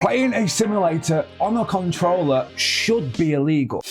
Playing a simulator on a controller should be illegal.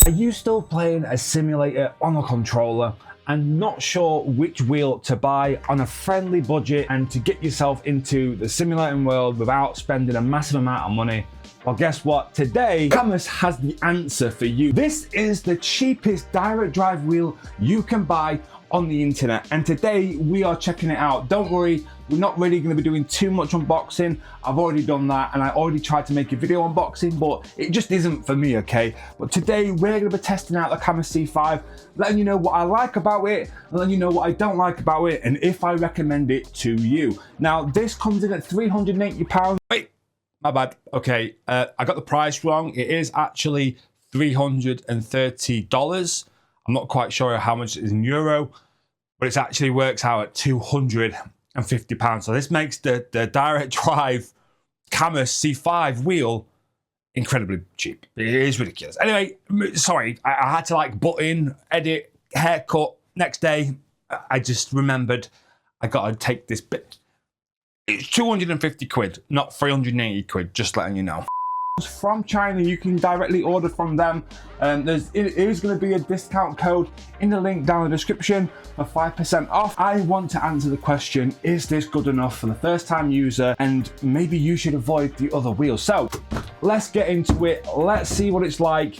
Are you still playing a simulator on a controller and not sure which wheel to buy on a friendly budget and to get yourself into the simulating world without spending a massive amount of money? Well, guess what? Today, Cammus has the answer for you. This is the cheapest direct drive wheel you can buy on the internet, and today we are checking it out. Don't worry, we're not really going to be doing too much unboxing. I've already done that, and I already tried to make a video unboxing, but it just isn't for me, okay? But today we're going to be testing out the Cammus C5, letting you know what I like about it, and letting you know what I don't like about it, and if I recommend it to you. Now, this comes in at £380. Wait, my bad. Okay, I got the price wrong. It is actually $330. I'm not quite sure how much it is in euro, but it actually works out at £250. So this makes the direct drive Cammus C5 wheel incredibly cheap. It is ridiculous. Anyway, sorry, I had to like butt in, edit, haircut. Next day, I just remembered I got to take this bit. It's 250 quid, not 380 quid, just letting you know. From China, you can directly order from them. It is going to be a discount code in the link down in the description for 5% off. I want to answer the question, is this good enough for the first time user, and maybe you should avoid the other wheels? So let's get into it. Let's see what it's like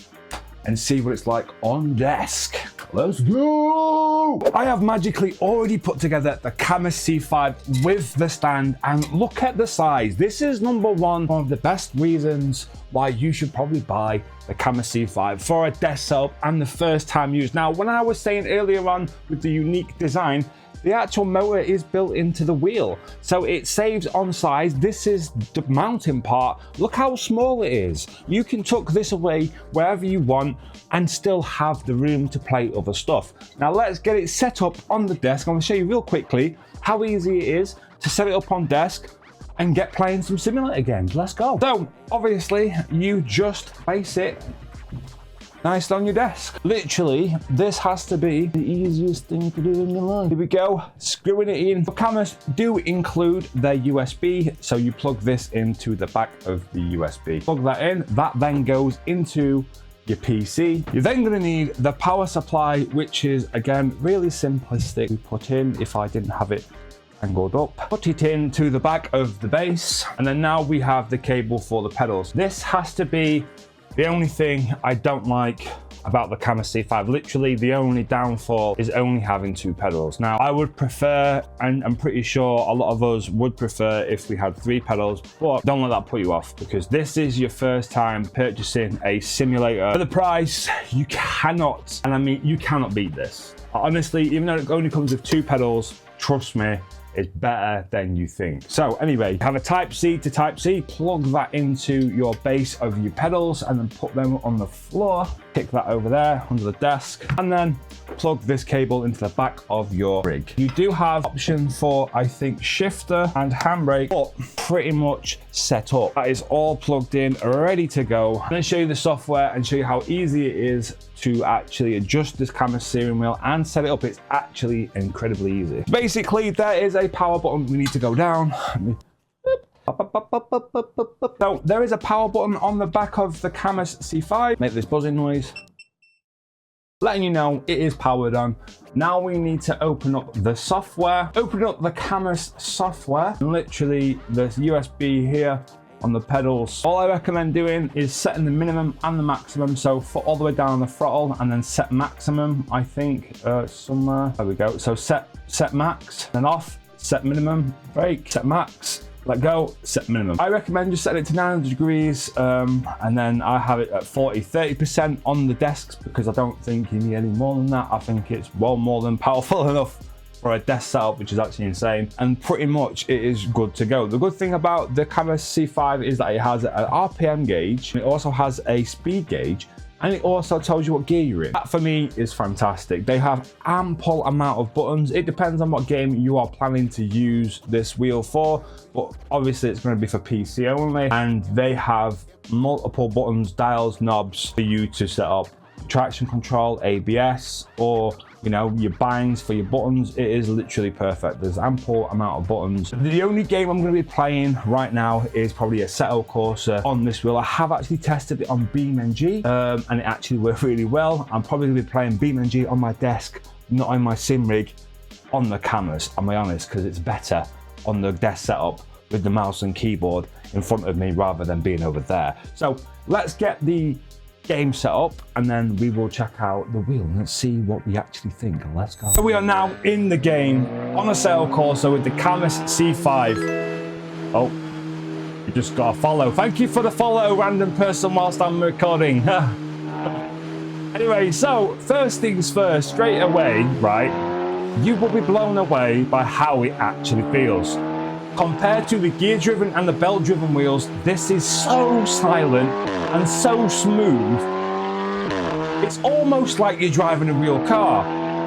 and see what it's like on desk. Let's go! I have magically already put together the Cammus C5 with the stand, and look at the size. This is one of the best reasons why you should probably buy the Cammus C5 for a desk setup and the first time use. Now, when I was saying earlier on with the unique design, the actual motor is built into the wheel, so it saves on size. This is the mounting part. Look how small it is. You can tuck this away wherever you want and still have the room to play other stuff. Now let's get it set up on the desk. I'm going to show you real quickly how easy it is to set it up on desk and get playing some simulator games. Let's go. So obviously you just place it nice on your desk. Literally, this has to be the easiest thing to do in your life. Here we go, screwing it in. Cammus do include their USB, so you plug this into the back of the USB. Plug that in, that then goes into your PC. You're then going to need the power supply, which is, again, really simplistic. We put in, if I didn't have it angled up, put it into the back of the base, and then now we have the cable for the pedals. This has to be the only thing I don't like about the Cammus C5. Literally, the only downfall is only having 2 pedals. Now, I would prefer, and I'm pretty sure a lot of us would prefer if we had 3 pedals, but don't let that put you off, because this is your first time purchasing a simulator. For the price, you cannot, and I mean, you cannot beat this. Honestly, even though it only comes with 2 pedals, trust me, it's better than you think. So anyway, have a type C to type C, plug that into your base of your pedals and then put them on the floor. Kick that over there under the desk, and then plug this cable into the back of your rig. You do have option for, I think, shifter and handbrake, but pretty much set up. That is all plugged in, ready to go. I'm going to show you the software and show you how easy it is to actually adjust this Cammus steering wheel and set it up. It's actually incredibly easy. Basically, there is a power button we need to go down. So there is a power button on the back of the Cammus C5. Make this buzzing noise, letting you know it is powered on. Now we need to open up the software. Open up the Cammus software. Literally, there's USB here on the pedals. All I recommend doing is setting the minimum and the maximum. So foot all the way down on the throttle and then set maximum, I think, somewhere. There we go. So set max, then off, set minimum, brake, set max, let go, set minimum. I recommend just setting it to 900 degrees, and then I have it at 30% on the desks, because I don't think you need any more than that. I think it's well more than powerful enough for a desk setup, which is actually insane, and pretty much it is good to go. The good thing about the Cammus C5 is that it has an RPM gauge, it also has a speed gauge, and it also tells you what gear you're in. That for me is fantastic. They have ample amount of buttons. It depends on what game you are planning to use this wheel for, but obviously it's going to be for PC only, and they have multiple buttons, dials, knobs for you to set up traction control, ABS, or you know, your binds for your buttons. It is literally perfect. There's ample amount of buttons. The only game I'm going to be playing right now is probably a Assetto Corsa on this wheel. I have actually tested it on BeamNG, and it actually worked really well. I'm probably going to be playing BeamNG on my desk, not on my sim rig, on the Cammus, I'll be honest, because it's better on the desk setup with the mouse and keyboard in front of me rather than being over there. So let's get the game set up and then we will check out the wheel. Let's see what we actually think. Let's go. So we are now in the game on a Assetto Corsa with the Cammus C5. Oh, you just got a follow. Thank you for the follow, random person, whilst I'm recording. Anyway, so first things first, straight away, right, you will be blown away by how it actually feels. Compared to the gear-driven and the belt-driven wheels, this is so silent and so smooth. It's almost like you're driving a real car.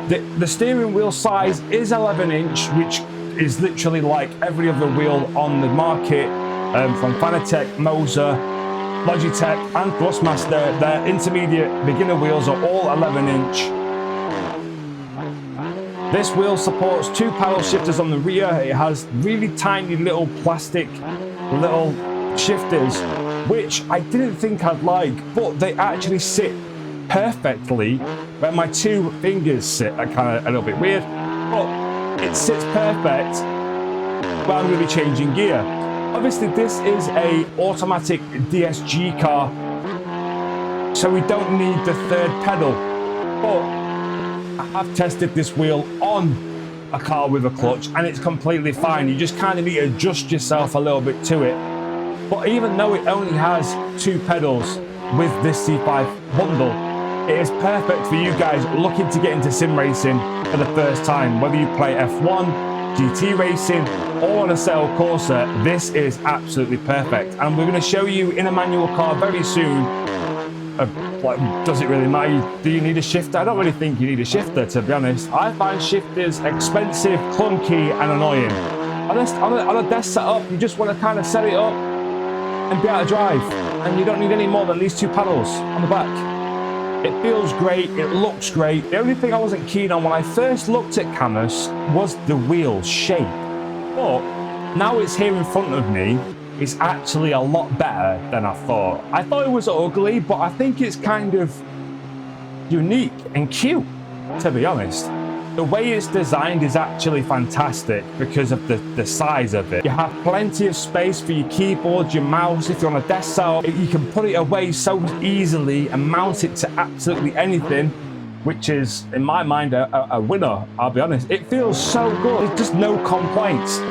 The steering wheel size is 11-inch, which is literally like every other wheel on the market, from Fanatec, Moser, Logitech and Thrustmaster. Their intermediate beginner wheels are all 11-inch. This wheel supports 2 paddle shifters on the rear. It has really tiny little plastic little shifters, which I didn't think I'd like, but they actually sit perfectly where my 2 fingers sit. Are kind of a little bit weird, but it sits perfect where I'm going to be changing gear. Obviously, this is a automatic DSG car, so we don't need the 3rd pedal, but I've tested this wheel on a car with a clutch and it's completely fine. You just kind of need to adjust yourself a little bit to it. But even though it only has 2 pedals with this C5 bundle, it is perfect for you guys looking to get into sim racing for the first time. Whether you play F1, GT racing, or on a Assetto Corsa, this is absolutely perfect. And we're going to show you in a manual car very soon. Like, does it really matter? Do you need a shifter? I don't really think you need a shifter, to be honest. I find shifters expensive, clunky, and annoying. On a desk setup, you just want to kind of set it up and be able to drive. And you don't need any more than these 2 pedals on the back. It feels great, it looks great. The only thing I wasn't keen on when I first looked at Cammus was the wheel shape. But now it's here in front of me, it's actually a lot better than I thought. I thought it was ugly, but I think it's kind of unique and cute, to be honest. The way it's designed is actually fantastic because of the size of it. You have plenty of space for your keyboard, your mouse. If you're on a desk setup, you can put it away so easily and mount it to absolutely anything, which is, in my mind, a winner, I'll be honest. It feels so good. There's just no complaints.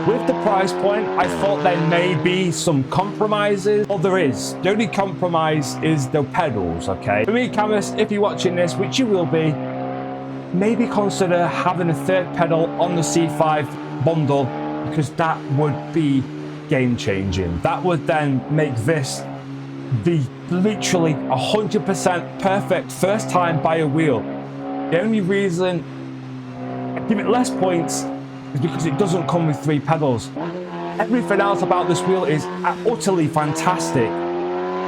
With the price point, I thought there may be some compromises. Well, there is. The only compromise is the pedals, okay? For me, Cammus, if you're watching this, which you will be, maybe consider having a 3rd pedal on the C5 bundle, because that would be game-changing. That would then make this the literally 100% perfect first-time buyer wheel. The only reason I give it less points is because it doesn't come with 3 pedals. Everything else about this wheel is utterly fantastic.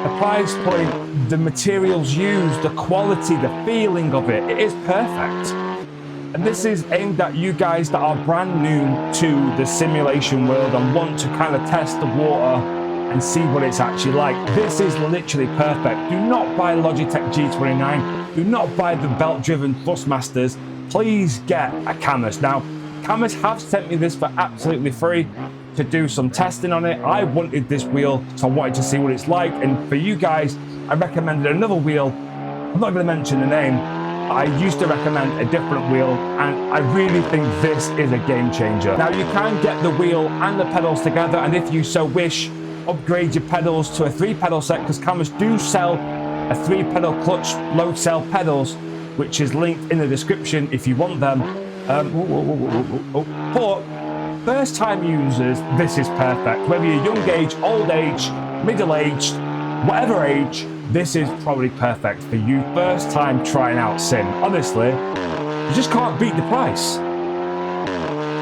The price point, the materials used, the quality, the feeling of it is perfect. And this is aimed at you guys that are brand new to the simulation world and want to kind of test the water and see what it's actually like. This is literally perfect. Do not buy Logitech G29. Do not buy the belt-driven Thrustmasters. Please get a Cammus. Now, Cammus have sent me this for absolutely free to do some testing on it. I wanted this wheel, so I wanted to see what it's like. And for you guys, I recommended another wheel. I'm not going to mention the name. I used to recommend a different wheel, and I really think this is a game changer. Now, you can get the wheel and the pedals together, and if you so wish, upgrade your pedals to a 3-pedal set, because Cammus do sell a 3-pedal clutch load cell pedals, which is linked in the description if you want them. But first-time users, this is perfect. Whether you're young age, old age, middle-aged, whatever age, this is probably perfect for you first time trying out sim. Honestly, you just can't beat the price.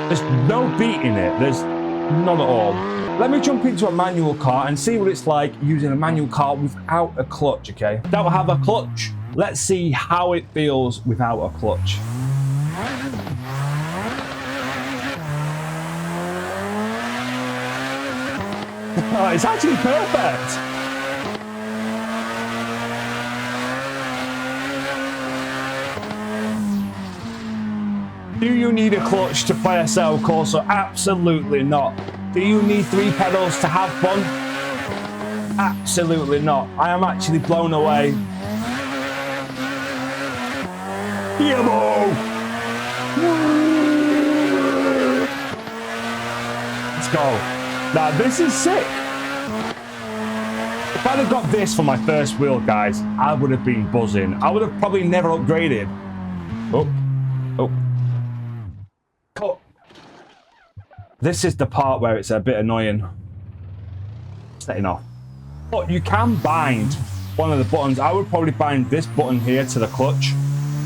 There's no beating it. There's none at all. Let me jump into a manual car and see what it's like using a manual car without a clutch, okay? Don't have a clutch, Let's see how it feels without a clutch. Oh, it's actually perfect. Do you need a clutch to play a sail course? Absolutely not. Do you need 3 pedals to have fun? Absolutely not. I am actually blown away. Let's go. Now this is sick. If I'd have got this for my first wheel, guys, I would have been buzzing. I would have probably never upgraded. Oh. Cut. This is the part where it's a bit annoying. Setting off. But you can bind one of the buttons. I would probably bind this button here to the clutch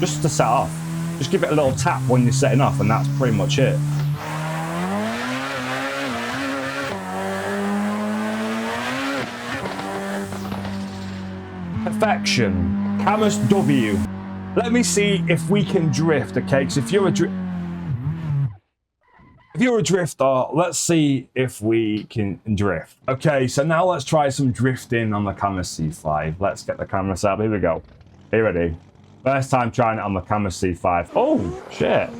just to set off. Just give it a little tap when you're setting off, and that's pretty much it. Perfection. Cammus W. Let me see if we can drift, okay? Because if you're a drifter, let's see if we can drift. Okay, so now let's try some drifting on the Cammus C5. Let's get the Cammus up. Here we go. Are you ready? First time trying it on the Cammus C5. Oh, shit.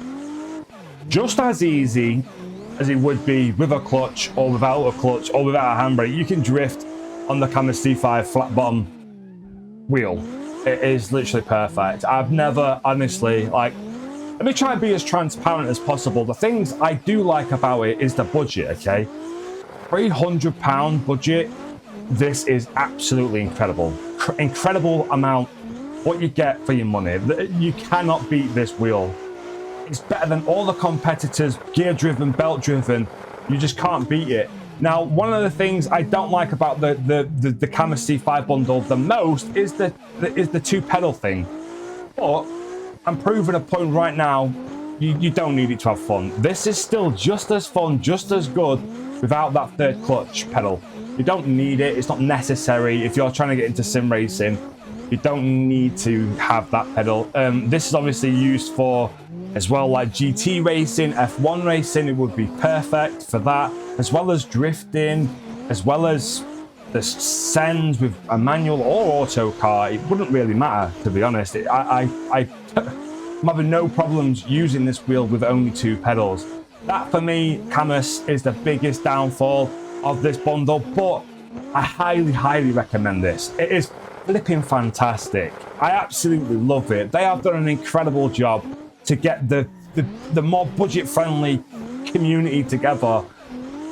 Just as easy as it would be with a clutch or without a clutch or without a handbrake, you can drift on the Cammus C5 flat bottom wheel. It is literally perfect. I've never, honestly, like, let me try and be as transparent as possible. The things I do like about it is the budget, okay? £300 budget. This is absolutely incredible. Incredible amount. What you get for your money. You cannot beat this wheel. It's better than all the competitors, gear driven, belt driven. You just can't beat it. Now, one of the things I don't like about the Cammus C5 bundle the most is the 2 pedal thing. But I'm proving a point right now, you don't need it to have fun. This is still just as fun, just as good without that 3rd clutch pedal. You don't need it, it's not necessary. If you're trying to get into sim racing, you don't need to have that pedal. This is obviously used for, as well, like GT racing, F1 racing, it would be perfect for that, as well as drifting, as well as the sends with a manual or auto car. It wouldn't really matter, to be honest. I'm having no problems using this wheel with only 2 pedals. That, for me, Cammus, is the biggest downfall of this bundle, but I highly recommend this. It is flipping fantastic. I absolutely love it. They have done an incredible job to get the more budget-friendly community together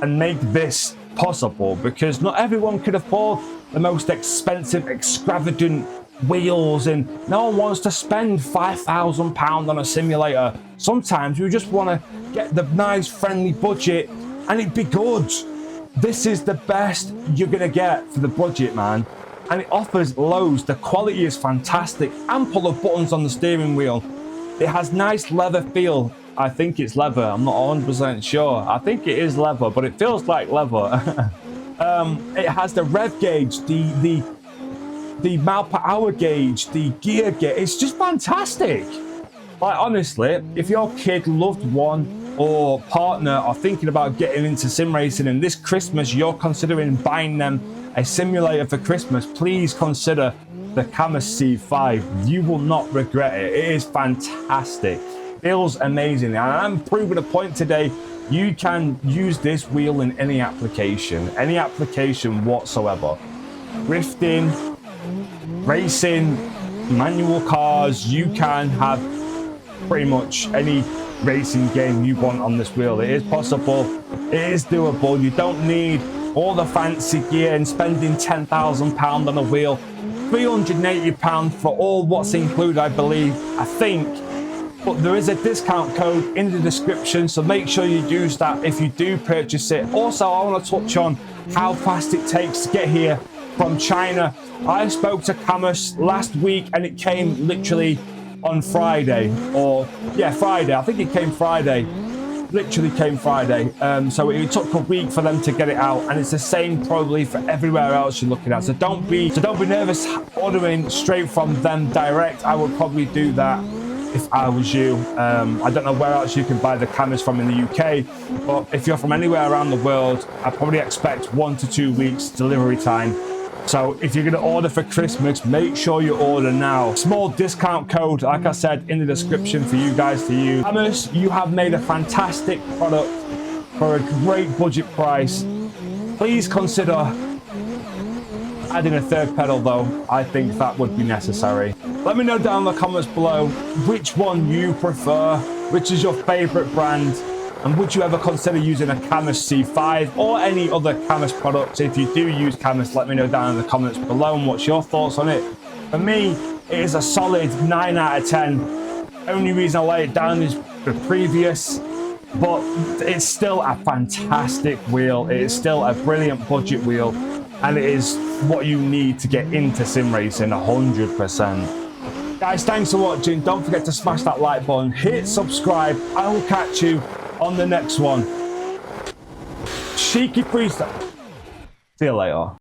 and make this possible, because not everyone could afford the most expensive, extravagant wheels, and no one wants to spend £5,000 on a simulator. Sometimes you just want to get the nice, friendly budget and it'd be good. This is the best you're going to get for the budget, man. And it offers loads. The quality is fantastic. Ample of buttons on the steering wheel. It has nice leather feel. I think it's leather. I'm not 100% sure. I think it is leather, but it feels like leather. It has the rev gauge, the mile per hour gauge, the gear gauge. It's just fantastic. Like, honestly, if your kid, loved one, or partner are thinking about getting into sim racing, and this Christmas you're considering buying them a simulator for Christmas, please consider the Cammus C5. You will not regret it. It is fantastic. Feels amazing. And I'm proving a point today. You can use this wheel in any application whatsoever. Drifting, racing, manual cars. You can have pretty much any racing game you want on this wheel. It is possible. It is doable. You don't need all the fancy gear and spending £10,000 on a wheel. £380 for all what's included, I believe. I think. But there is a discount code in the description, so make sure you use that if you do purchase it. Also, I want to touch on how fast it takes to get here from China. I spoke to Cammus last week and it came literally on Friday, or yeah, Friday. I think it came Friday. literally came Friday. So it took a week for them to get it out, and it's the same probably for everywhere else you're looking at. So don't be nervous ordering straight from them direct. I would probably do that if I was you. I don't know where else you can buy the cameras from in the UK, but if you're from anywhere around the world, I probably expect 1 to 2 weeks delivery time. So if you're going to order for Christmas, make sure you order now. Small discount code, like I said, in the description for you guys to use. Cammus, you have made a fantastic product for a great budget price. Please consider adding a third pedal though. I think that would be necessary. Let me know down in the comments below which one you prefer, which is your favorite brand, and would you ever consider using a Cammus C5 or any other Cammus products? If you do use Cammus, let me know down in the comments below and what's your thoughts on it. For me, it is a solid 9 out of 10. Only reason I lay it down is the previous, but it's still a fantastic wheel. It is still a brilliant budget wheel, and it is what you need to get into sim racing 100%. Guys, thanks for watching. Don't forget to smash that like button, hit subscribe. I will catch you on the next one. Cheeky freestyle. See you later.